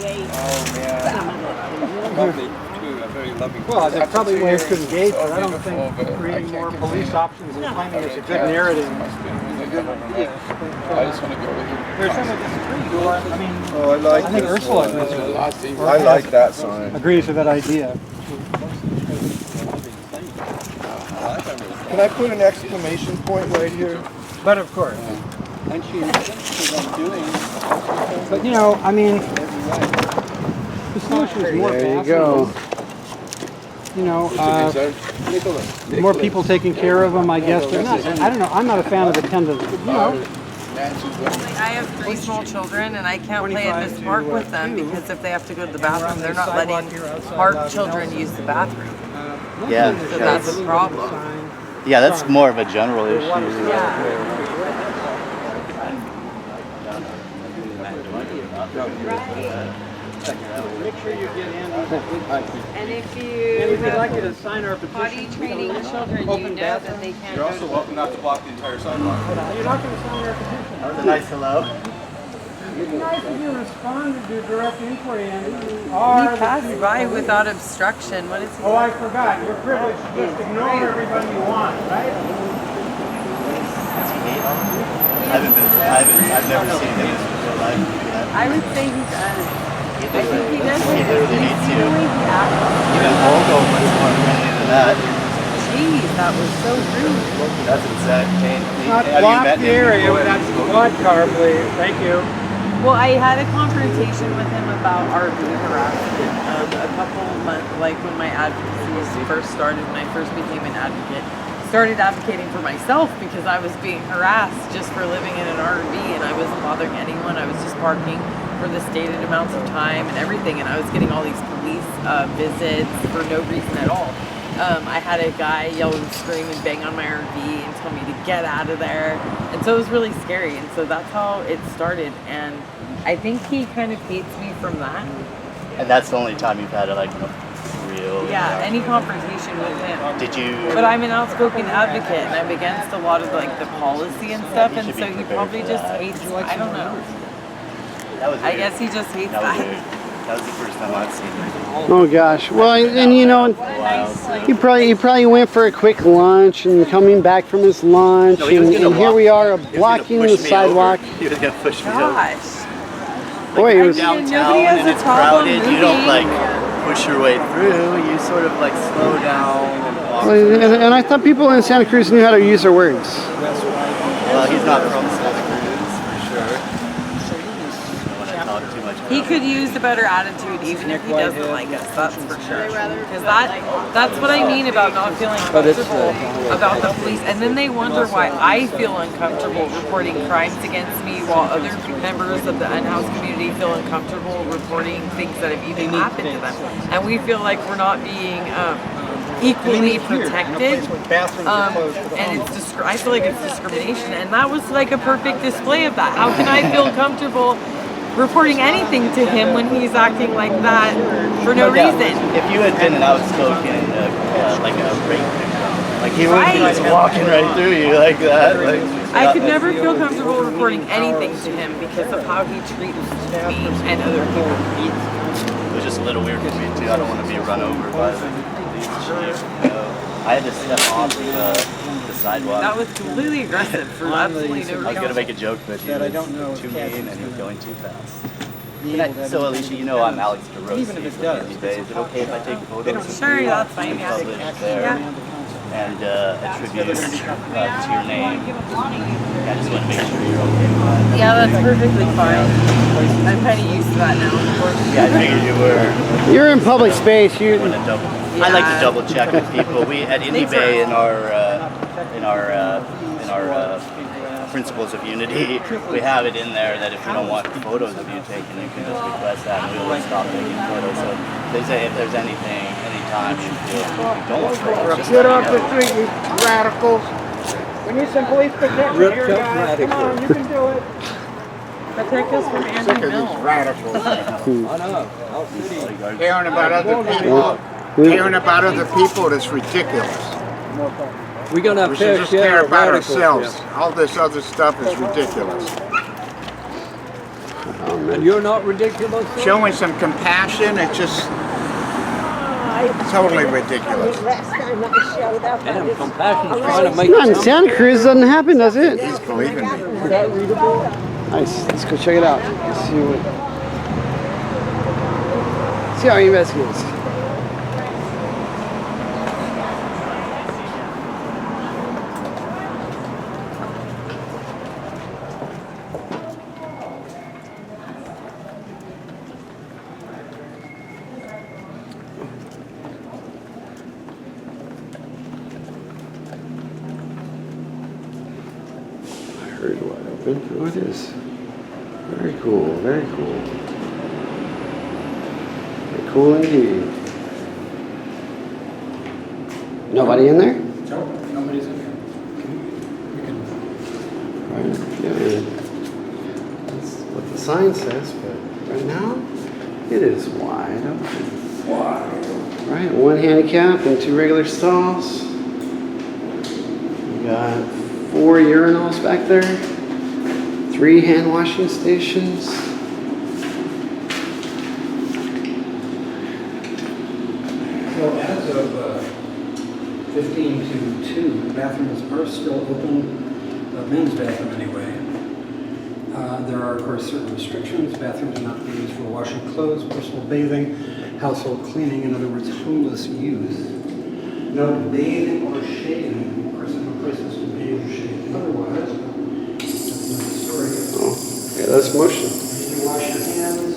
Oh, man. Lovely, too. A very loving. Well, there's probably ways to engage, but I don't think creating more police options and claiming it's a good narrative is a good idea. I just want to go with you. There's some that disagree. I mean, Oh, I think Ursula I like that sign. agrees with that idea. Can I put an exclamation point right here? But of course. And she insists on doing. But you know, I mean, the solution is more There you go. You know, more people taking care of them, I guess. But not, I don't know. I'm not a fan of attendants. But, you know. I have 3 small children, and I can't play at this park with them because if they have to go to the bathroom, they're not letting park children use the bathroom. Yeah. So that's a problem. Yeah, that's more of a general issue. Yeah. Make sure you get in. And if you we'd like you to sign our petition. potty training children, you know that they can't. You're also welcome not to block the entire sidewalk. You're not going to sign our petition. That was a nice hello. It'd be nice if you responded to direct inquiry, Andy. We passed by without obstruction. What is he? Oh, I forgot. You're privileged to just ignore everybody you want, right? I've never seen him in real life. I would say he does. I think he does. He literally needs See to. the way he acts? Even Volgo was more friendly than that. Jeez, that was so rude. That's insane. Not Have you block met the him area before? with that squad car, please. Thank you. Well, I had a confrontation with him about RV harassment a couple months, like when my advocacy first started, when I first became an advocate. Started advocating for myself because I was being harassed just for living in an RV and I wasn't bothering anyone. I was just parking for the stated amounts of time and everything, and I was getting all these police visits for no reason at all. I had a guy yell and scream and bang on my RV and tell me to get out of there, and so it was really scary, and so that's how it started, and I think he kind of hates me from that. And that's the only time you've had a real... Yeah, any confrontation with him. Did you... But I'm an outspoken advocate, and I'm against a lot of the policy and stuff, and so he probably just hates, I don't know. That was weird. I guess he just hates That was that. weird. That was the first time I've seen him. Oh gosh. Well, and you know, he probably went for a quick lunch and coming back from his lunch, No, he was and gonna here walk. we are He was blocking gonna the push me sidewalk. over. He was gonna push me over. Gosh. Boy, he was. Downtown Nobody has and a it's problem crowded. You don't moving. push your way through. You sort of slow down and walk. And I thought people in Santa Cruz knew how to use their words. Well, he's not from Santa Cruz for sure. I don't want to talk too much about He could use a better attitude even if he doesn't like us, that's for sure. Because that's what I mean about not feeling comfortable about the police. And then they wonder why I feel uncomfortable reporting crimes against me while other members of the unhoused community feel uncomfortable reporting things that have even happened to them. And we feel like we're not being equally protected. And it's I feel like it's discrimination. And that was like a perfect display of that. How can I feel comfortable reporting anything to him when he's acting like that for no reason? If you had been an outspoken, like a rape victim, he would be just walking right through you like that. I could never feel comfortable reporting anything to him because of how he treats me and other people. It was just a little weird for me too. I don't want to be run over by the police. I had to step off the sidewalk. That was completely aggressive for absolutely no reason. I was going to make a joke, but he was too mean and he was going too fast. So Alicia, you know I'm Alex Darocy from Indie Bay. Is it okay if I take photos? Sure, that's fine. Yeah. Published there and attribute to your name. I just want to make sure you're okay with that. Yeah, that's perfectly fine. I'm kind of used to that now, of course. Yeah, I figured you were. You're in public space. I like to double check with people. We at Indie Bay in our principles of unity, we have it in there that if you don't want photos of you taken, you can just request that and we will stop taking photos. So if there's anything, anytime you feel you don't want photos, just Get off the street, you radicals. We need some police protection here, guys. Come on, you can do it. Protect us from Andy Mills. Radicals. Caring about other people. Caring about other people is ridiculous. We're going to We should just care about ourselves. All this other stuff is ridiculous. And you're not ridiculous? showing some compassion. It's just totally ridiculous. Damn, compassion's trying to make Not in Santa Cruz, doesn't happen, does it? He's believing me. Nice. Let's go check it out. Let's see what. See how he investigates. Very wide open. Oh, it is. Very cool. Very cool. Very cool indeed. Nobody in there? Nope, nobody's in here. Right. Yeah. That's what the sign says, but right now it is wide open. Wow. Right. One handicap and 2 regular stalls. We got 4 urinals back there, 3 hand washing stations. So as of 15 to 2, the bathrooms are still open, the men's bathroom anyway. There are, of course, certain restrictions. Bathrooms are not to be used for washing clothes, personal bathing, household cleaning, in other words, homeless use. No bathing or shaving, of course, no places to bathe or shave otherwise. That's another story. Oh, yeah, that's motion. You wash your hands,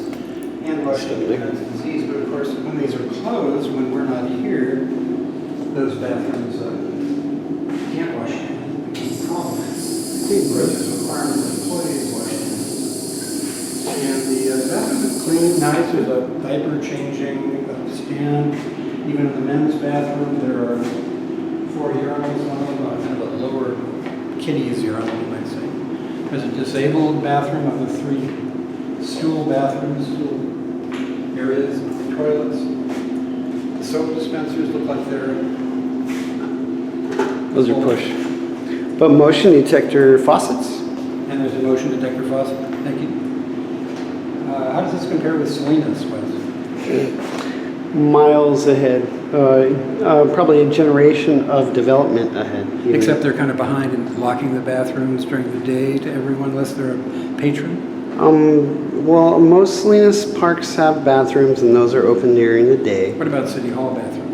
hand washing prevents disease, but of course, when these are closed, when we're not here, those bathrooms can't wash your hands. It's a problem. Of course, there's a requirement that employees wash hands. And the bathroom is clean, nice. There's a diaper changing stand. Even in the men's bathroom, there are 4 urinals on them, kind of a lower kiddies urinal, you might say. There's a disabled bathroom of the 3 stool bathrooms, stool areas, toilets. The soap dispensers look like they're... Those are push. But motion detector faucets. And there's a motion detector faucet. Thank you. How does this compare with Salinas, Wes? Miles ahead. Probably a generation of development ahead. Except they're kind of behind in locking the bathrooms during the day to everyone unless they're a patron? Well, most Salinas parks have bathrooms and those are open during the day. What about City Hall bathrooms?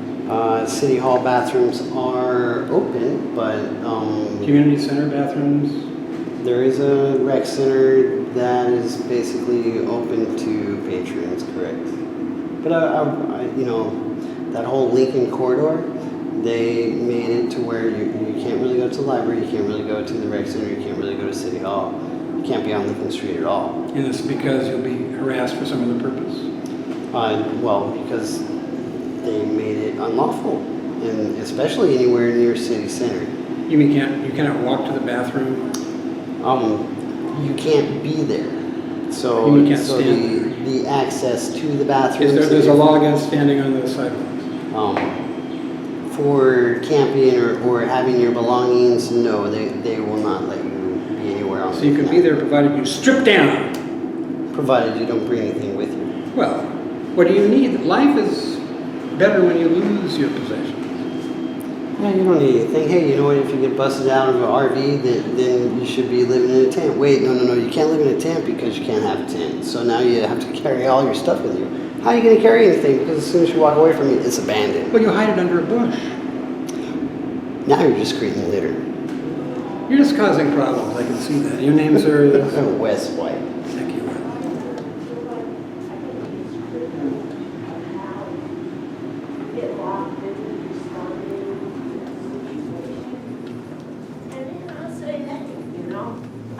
City Hall bathrooms are open, but Community center bathrooms? there is a rec center that is basically open to patrons, correct? But you know, that whole Lincoln corridor, they made it to where you can't really go to the library, you can't really go to the rec center, you can't really go to City Hall. You can't be on Lincoln Street at all. And it's because you'll be harassed for some other purpose? Well, because they made it unlawful, and especially anywhere near city center. You mean you cannot walk to the bathroom? You can't be there. So, You can't stand the access to the bathroom. There's a law against standing on the sidewalks? For camping or having your belongings, no, they will not let you be anywhere else. So you can be there provided you strip down? Provided you don't bring anything with you. Well, what do you need? Life is better when you lose your possessions. Yeah, you don't need anything. Hey, you know what? If you get busted out of an RV, then you should be living in a tent. Wait, no. You can't live in a tent because you can't have a tent. So now you have to carry all your stuff with you. How are you going to carry anything? Because as soon as you walk away from it, it's abandoned. Well, you hide it under a bush. Now you're just creating litter. You're just causing problems. I can see that. Your names are... Wes White. Thank you.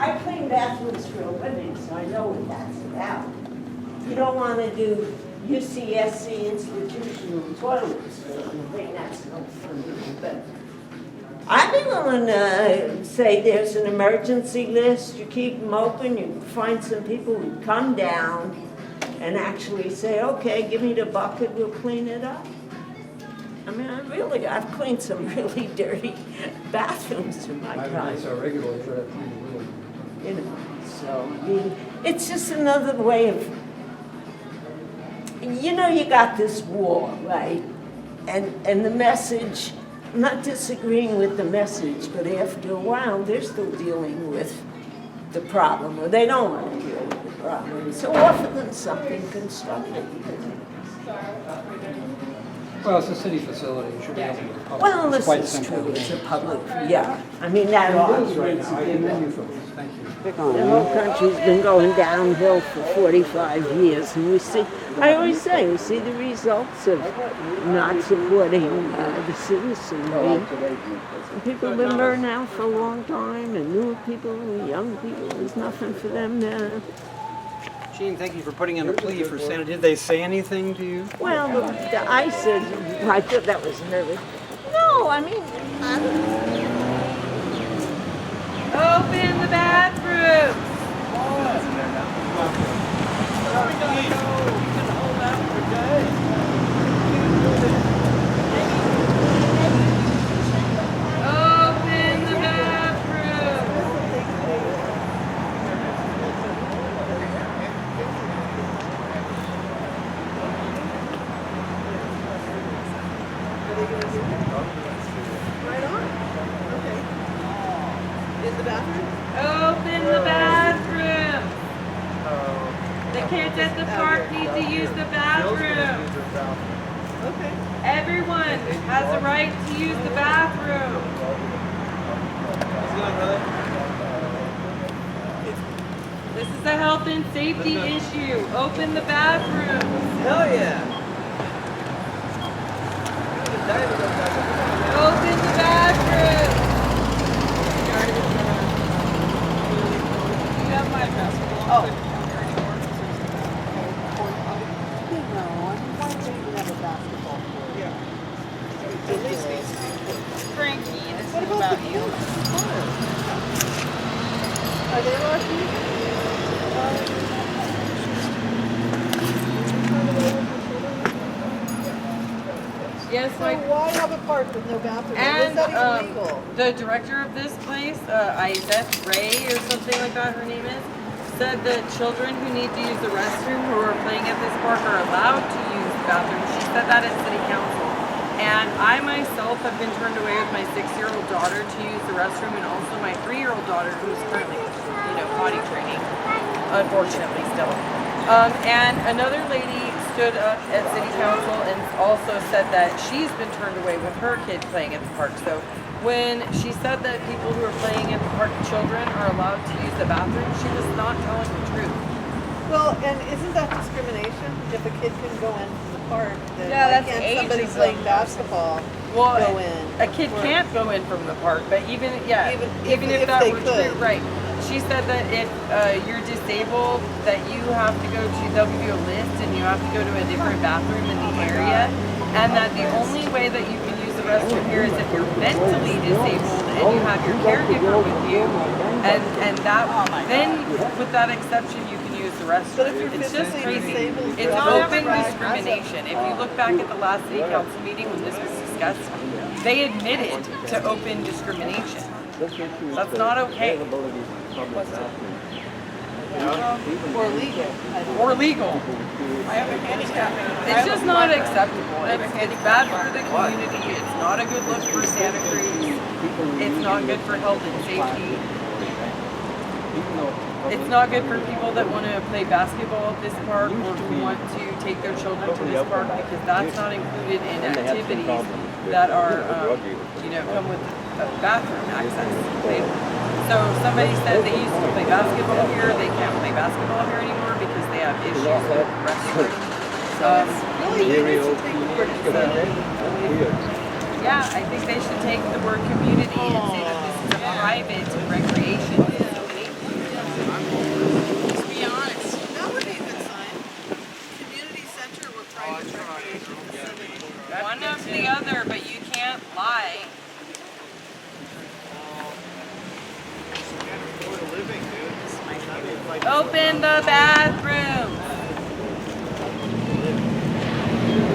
I clean bathrooms for a living, so I know what that's about. You don't want to do UCSC institutional toilets or anything, that's no fun. But I'd be willing to say there's an emergency list, you keep them open, you find some people who come down and actually say, okay, give me the bucket, we'll clean it up. I mean, I've cleaned some really dirty bathrooms in my time. So regularly, but I clean the room. You know, so I mean, It's just another way of, you know, you got this war, right? And the message, I'm not disagreeing with the message, but after a while, they're still dealing with the problem, or they don't want to deal with the problem. So offer them something constructive. Well, it's a city facility, it should be open to the public. Well, It's this quite is simple. true, it's a public, yeah. I mean, that It is right argument's now, a I big commend you one. for this, thank you. The whole country's been going downhill for 45 years, and we see, I always say, we see the results of not supporting the citizenry. People have been burned out for a long time, and new people, young people, there's nothing for them now. Gene, thank you for putting in a plea for Santa. Did they say anything to you? Well, I said, I thought that was nervous. No, I mean, I don't know. Open the bathroom. Open the bathroom. Open the bathroom. The kids at the park need to use the bathroom. Everyone has the right to use the bathroom. This is a health and safety issue. Open the bathroom. Hell yeah. Open the bathroom. You have my basketball. Oh. Frankie, this is about you. Are they lucky? Yes, So like. why have a park with no bathroom? And Is that illegal? the director of this place, Iseth Ray or something like that, her name is, said that children who need to use the restroom who are playing at this park are allowed to use the bathroom. She said that at city council. And I myself have been turned away with my 6-year-old daughter to use the restroom, and also my 3-year-old daughter who's currently, potty training, unfortunately still. And another lady stood up at city council and also said that she's been turned away with her kid playing at the park. So when she said that people who are playing at the park, children, are allowed to use the bathroom, she was not telling the truth. Well, and isn't that discrimination? If a kid can go in from the park, then Yeah, why that's can't somebody ageism. playing basketball go in? A kid can't go in from the park, but even if that they were could. true, right? She said that if you're disabled, that you have to go to, they'll give you a list and you have to go to a different bathroom in the area, and that the only way that you can use the restroom here is if you're mentally disabled and you have your caregiver with you, and that then with that exception you can use the restroom. But if you're It's just physically crazy. disabled, It's not open everybody discrimination. If you look back at the last city council meeting when this was discussed, they admitted to open discrimination. That's not okay. Or legal. Or legal. I have a handicap. It's just not acceptable. It's bad for the community. It's not a good look for Santa Cruz. It's not good for health and safety. It's not good for people that want to play basketball at this park or who want to take their children to this park, because that's not included in activities that are, come with bathroom access. So somebody said they used to play basketball here. They can't play basketball here anymore because they have issues with restrooms. Yeah, I think they should take the word community and say that this is a private recreation facility. To be honest, that would be a good sign. Community center or private recreation facility. One of the other, but you can't lie. Open the bathroom.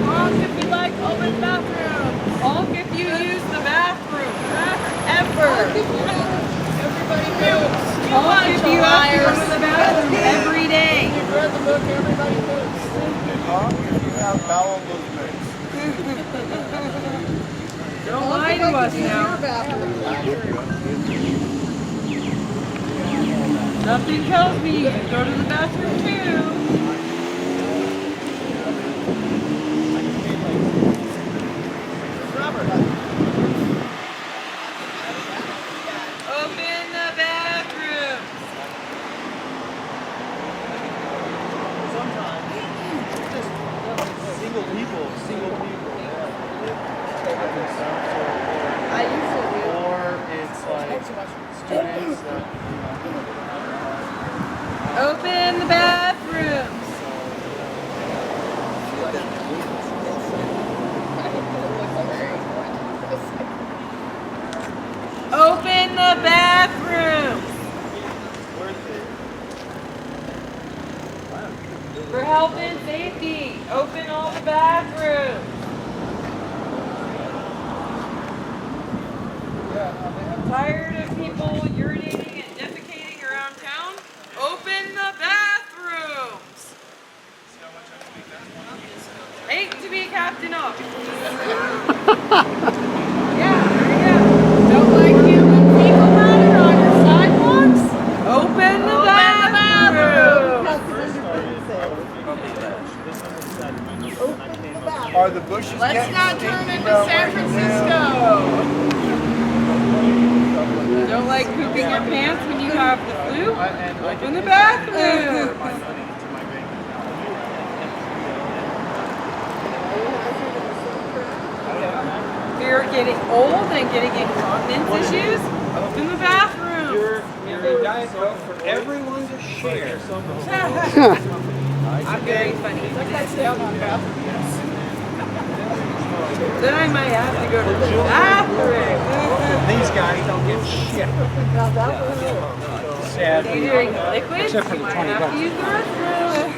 Honk if you like, open the bathroom. Honk if you use the bathroom. Ever. Everybody moves. Honk if you have to go to the bathroom every foul movements. Don't lie to us now. Nothing tells me you can go to the bathroom too. Open the bathroom. Single people. I used to do. Or it's like students that, Open the bathrooms. Open the bathrooms. For health and safety, open all the bathrooms. Tired of people urinating and defecating around town? Open the bathrooms. Hate to be captain of. Yeah, there you go. Don't like human fecal matter on your sidewalks? Open the bathroom. Are the bushes Let's getting not stinky turn into around San right now? Francisco. Don't like pooping your pants when you have the flu? Open the bathroom. If you're getting old and getting incontinence issues, open the bathroom. You're a Diet Coke for everyone to share. I'm very funny. Then I might have to go to the bathroom. These guys don't get shit. Sad. You're doing liquids, Except for you the might 20 have to bucks. use the restroom.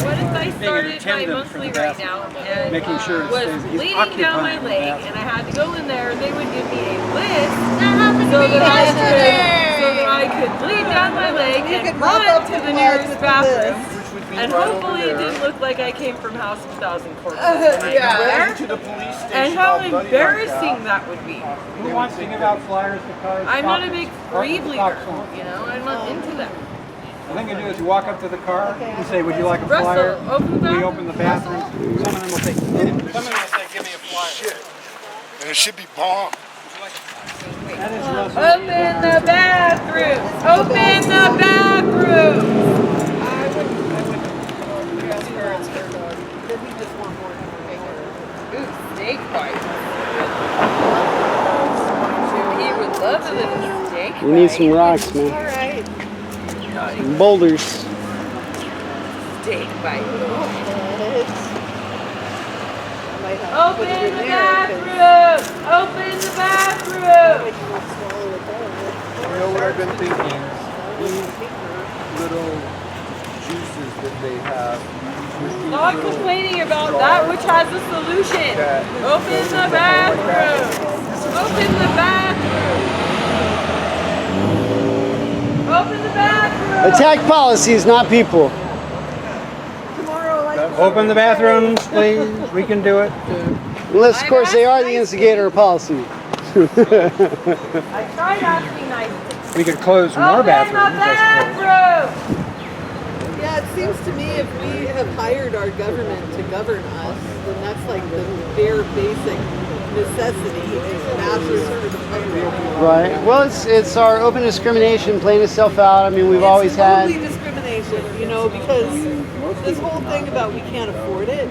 What if I started my attendant for monthly the right bathroom, now and making sure it was stays- he's bleeding down my occupying the leg bathroom. and I had to go in there and they would give me a list happened so to me that yesterday. I could bleed down my leg You and could mop run up to the the blood nearest with the bathroom. list. And hopefully it didn't look like I came from House of 1,000 Corpses. Yeah. To the police station. And how all bloody like embarrassing that would be. Who wants to give out flyers to cars? I'm not a Stop- big start free with the bleeder, stop sign. you know, I'm not into that. The thing you do is you walk up to the car and say, would you like a Russell, flyer? open the We bathroom. open the bathroom. Some of them will say, give me a flyer. Shit. And it should be bomb. That is Russell. Open the bathroom! Open the bathroom! Ooh, steak bite. He would love a little steak We need bite. some rocks, man. Alright. Boulders. Steak bite. Open Open the bathroom! Open the bathroom! You know what I've been thinking? These little juices that they have. Stop complaining about that which has a solution. Open the bathroom! Open the bathroom! Open the bathroom! Attack policies, not people. Open the bathrooms, please. We can do it. Unless, of course, they are the instigator of policy. I tried asking nicely. We could close more Open the bathrooms, I suppose. bathroom! Yeah, it seems to me if we have hired our government to govern us, then that's like the bare basic necessity is bathrooms for the public. Right. Well, it's our open discrimination playing itself out. I mean, we've always had. It's totally discrimination, you know, because this whole thing about we can't afford it,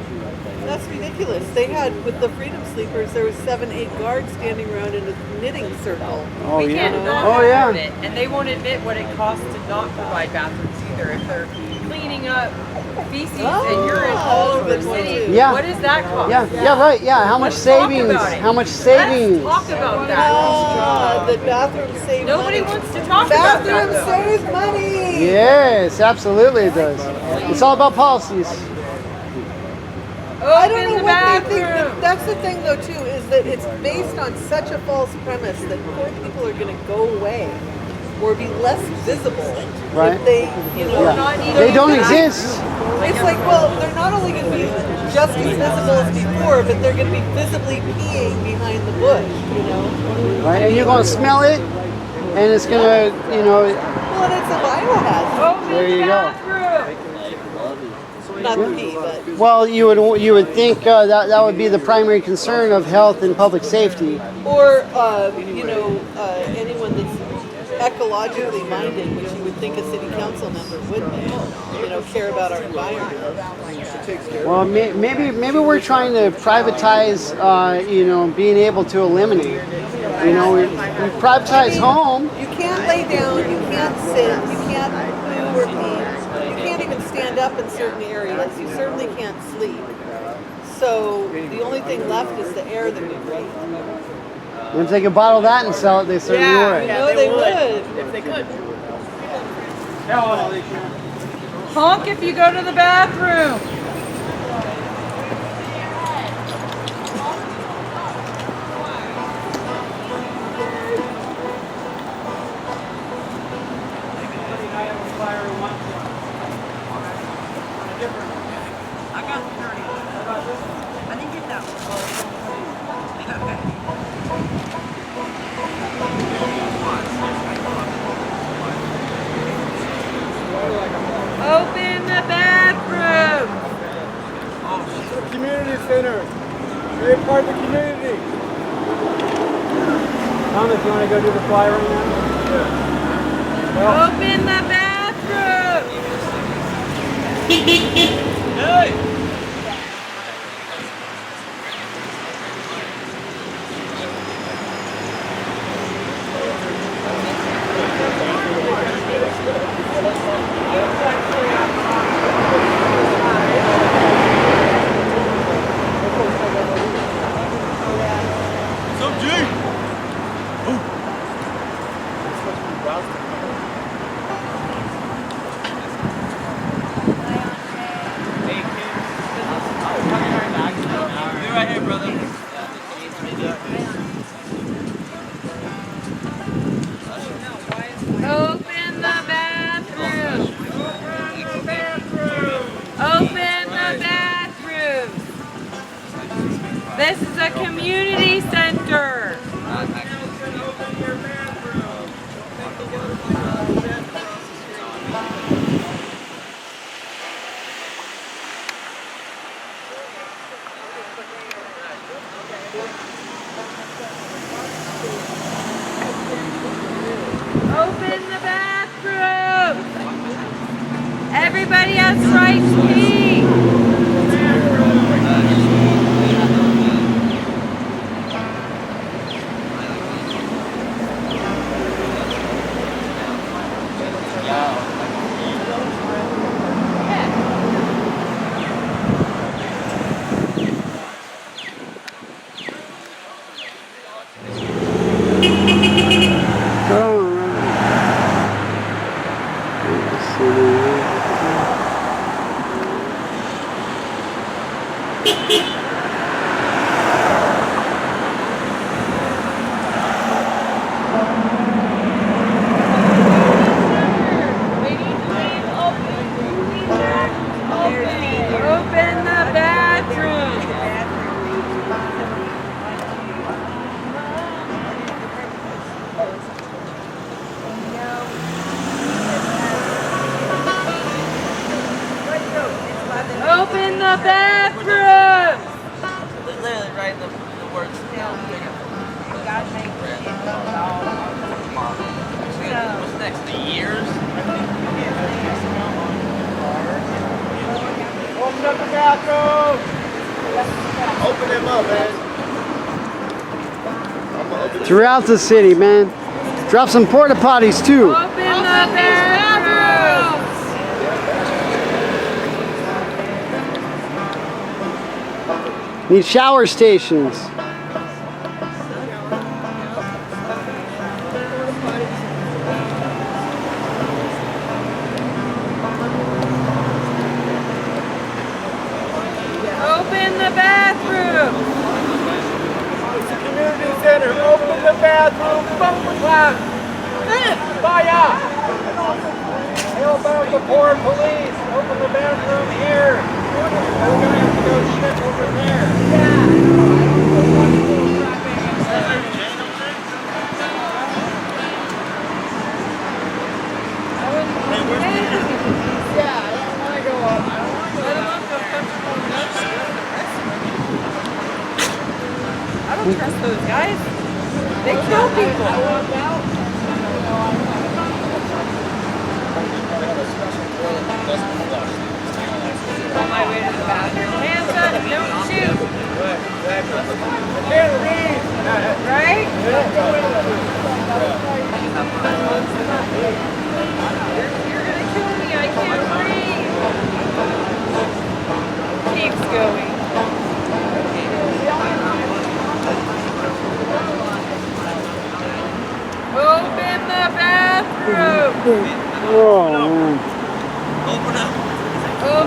that's ridiculous. They had, with the Freedom Sleepers, there was 7-8 guards standing around in a knitting circle. Oh We yeah. can't not Oh afford yeah. it, and they won't admit what it costs to not provide bathrooms either. If they're cleaning up feces and urine all over the city, Yeah. what does that cost? Yeah. Yeah. Right. Yeah. How much Let's talk savings? about it. How much Let's savings? talk about that. The bathrooms save Nobody money. wants to talk about that. Bathrooms though. save money! Yes, absolutely it does. It's all about policies. I don't know Open the what they think. bathroom. That's the thing, though, too, is that it's based on such a false premise that poor people are going to go away or be less visible Right. if they, you know, Yeah. Not needing They don't that. exist. It's like, well, they're not only going to be just as visible as before, but they're going to be visibly peeing behind the bush, you know? Right, and you're going to smell it, and it's going to, you know. Well, and it's a biohazard. There you go. Not the pee, but. Well, you would think that would be the primary concern of health and public safety. Or, you know, anyone that's ecologically minded, which you would think a city council member would be, you know, care about our environment. Well, maybe we're trying to privatize, you know, being able to eliminate. You know, we privatize home. You can't lay down, you can't sit, you can't poo or pee, you can't even stand up in certain areas, you certainly can't sleep. So the only thing left is the air that we breathe. And if they could bottle that and sell it, they certainly would. No, they would. If they could. Honk if you go to the bathroom. I got the 30. I didn't get that one. Okay. Open the bathroom. Community center. You're a part of the community. Thomas, you want to go do the fly right now? Open the bathroom. Hey. Open the bathroom. Open the bathroom. This is a community center. Open the bathroom. Everybody has right to pee. Open the bathroom. Open the bathroom. Literally write the words down. What's next? The years? Open up the bathroom. Open them up, man. Throughout the city, man. Drop some porta potties too. Open the bathroom. Need shower stations. Open the bathroom. It's the community center. Open the bathroom. Bumper clap. Fire. Help out the poor police. Open the bathroom here. We're gonna have to go shit don't trust those guys. They kill people. On my way to the bathroom. Hands up, don't shoot. Right? You're gonna kill me. I can't breathe. Keeps going. Open the bathroom. Oh, man. Open the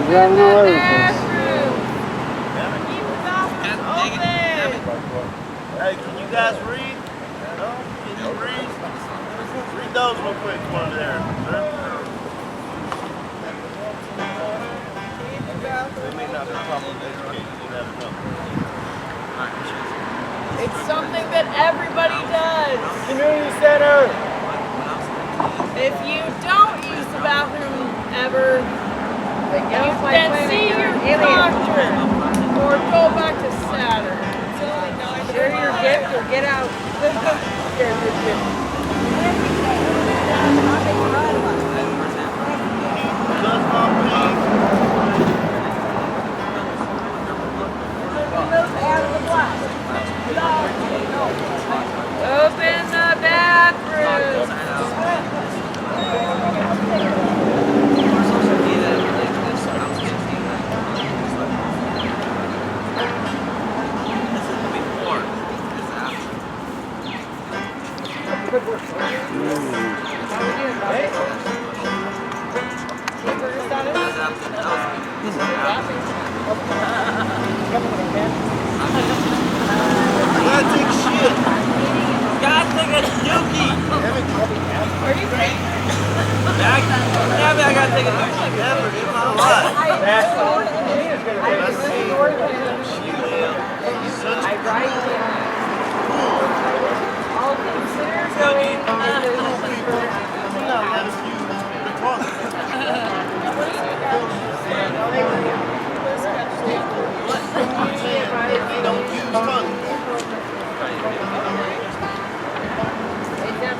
Driving all over the place. bathroom. Open. Hey, can you guys read? No? Can you read? Read those real quick one there. They may not be properly educated. They never know. It's something that everybody does. Community center. If you don't use the bathroom ever, then see your doctor or go back to Saturn. Share your gift or get out. Share your gift. Open the bathroom. Gotta take shit. Gotta take a dookie. Are you ready? Yeah, I gotta take a dookie. Never. It's not a lot. I write down. I'll consider going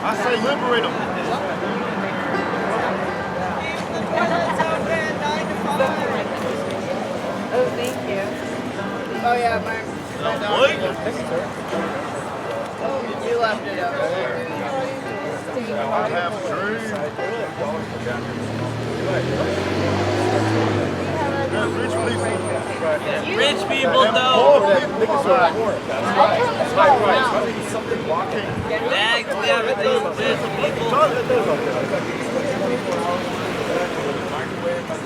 I say liberate them. Oh, thank you. Oh, yeah, mine. You left it up. I have a dream. Rich people though. Bags, we have rich people.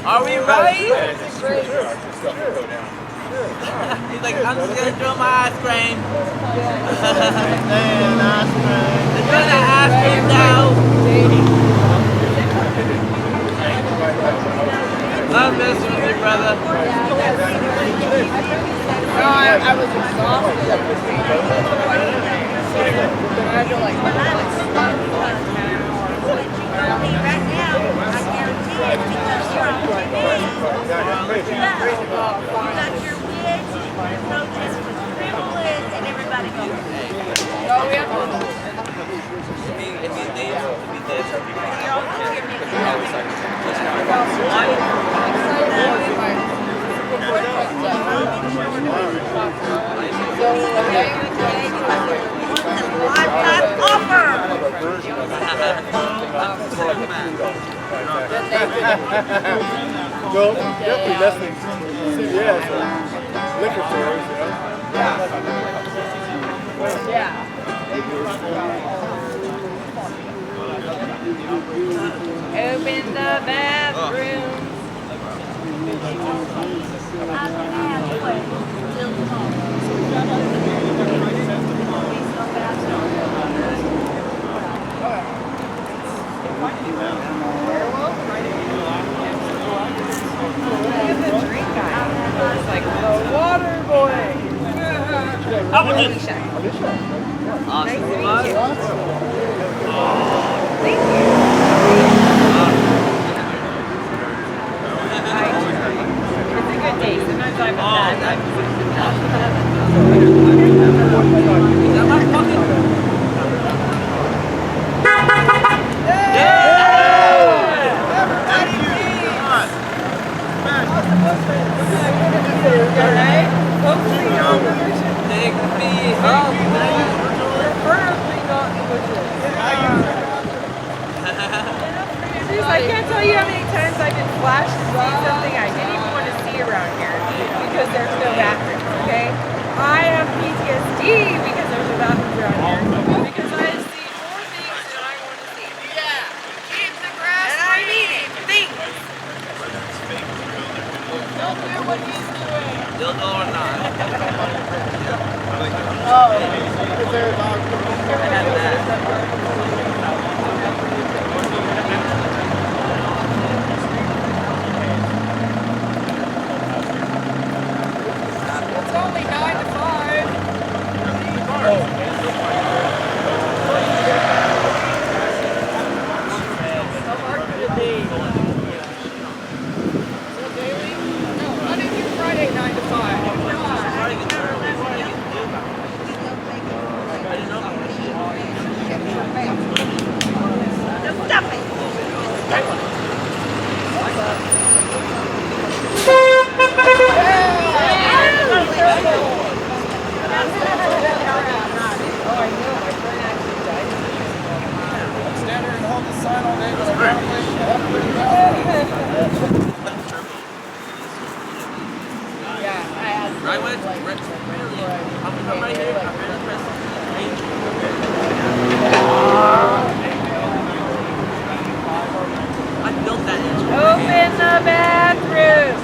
Are we right? He's like, I'm just gonna throw my ice cream. And ice cream. Throw that ice cream down. I'm messing with you, brother. No, I was exhausted. I had to like, Right now, I guarantee it because you're on TV. You got your wigs, your protest was privilege, and everybody goes. oh, we have to. Lifetime offer. Well, definitely less than CVS or liquor stores, you know? Yeah. Open the bathroom. It's like the water boy. Alicia. Nice to meet you. Thank you. It's a good day. Sometimes I'm bad. I can't tell you how many times I've been flashed to see something I didn't even want to see around here because there's no bathrooms, okay? I have PTSD because there's no bathrooms around here because I have seen more things than I want to see. Yeah, keep the grass and I mean it, things. Don't do what he's doing. Still or not. Oh, is there a dog? I had that. Only 9 to 5. How hard could it be? So daily? No, Monday through Friday, 9 to 5. Stop it. Stand here and hold the sign all day, but apparently I'm right here. I built that engine. Open the bathroom.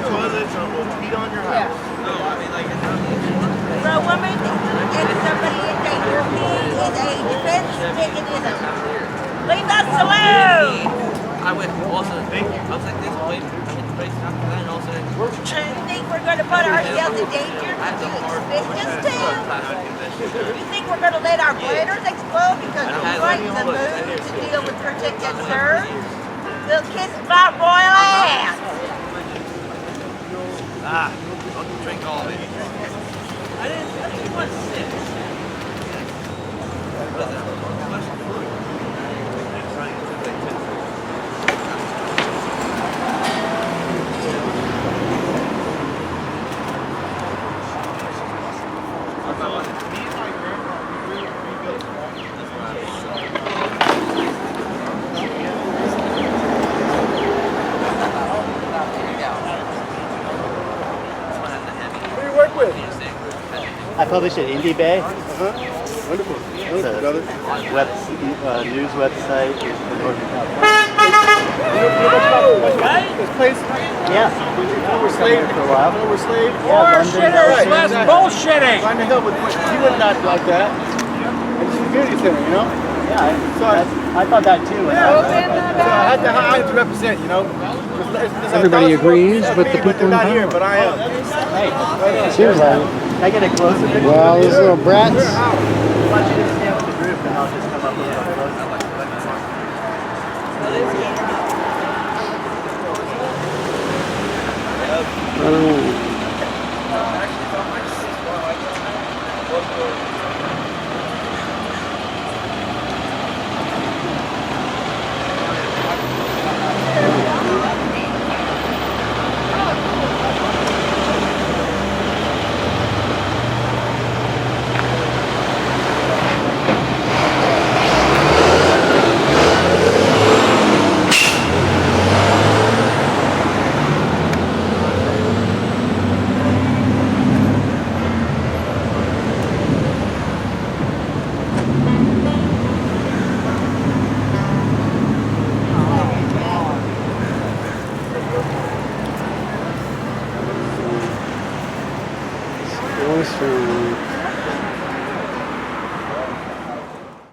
Toilets or feet on your house. No, I mean like For a woman, if somebody is danger of me, is a defense mechanism. Leave us alone! I went also, I was like this, wait, I hit the brakes after that, and also, You think we're going to put ourselves in danger to do expenses to? You think we're going to let our bladders explode because we're right in the mood to deal with protected serve? They'll kiss my royal ass! Don't drink all of it. I didn't want 6. I publish at Indie Bay. wonderful. It's a Brother. news website in Northern California. This place, Yeah. we're slaves For a while. We're slaves. London. Less bullshitting. Find the hill with you would not like that. It's a community center, you know. Yeah, I thought that too. When I was So I had to represent, you know. Everybody agrees, but the people they're in not power. here, but I am. Hey, Seems like it. can I get a closer picture? Well, these little brats. Why don't you just stand with the group and I'll just come up with a close. I don't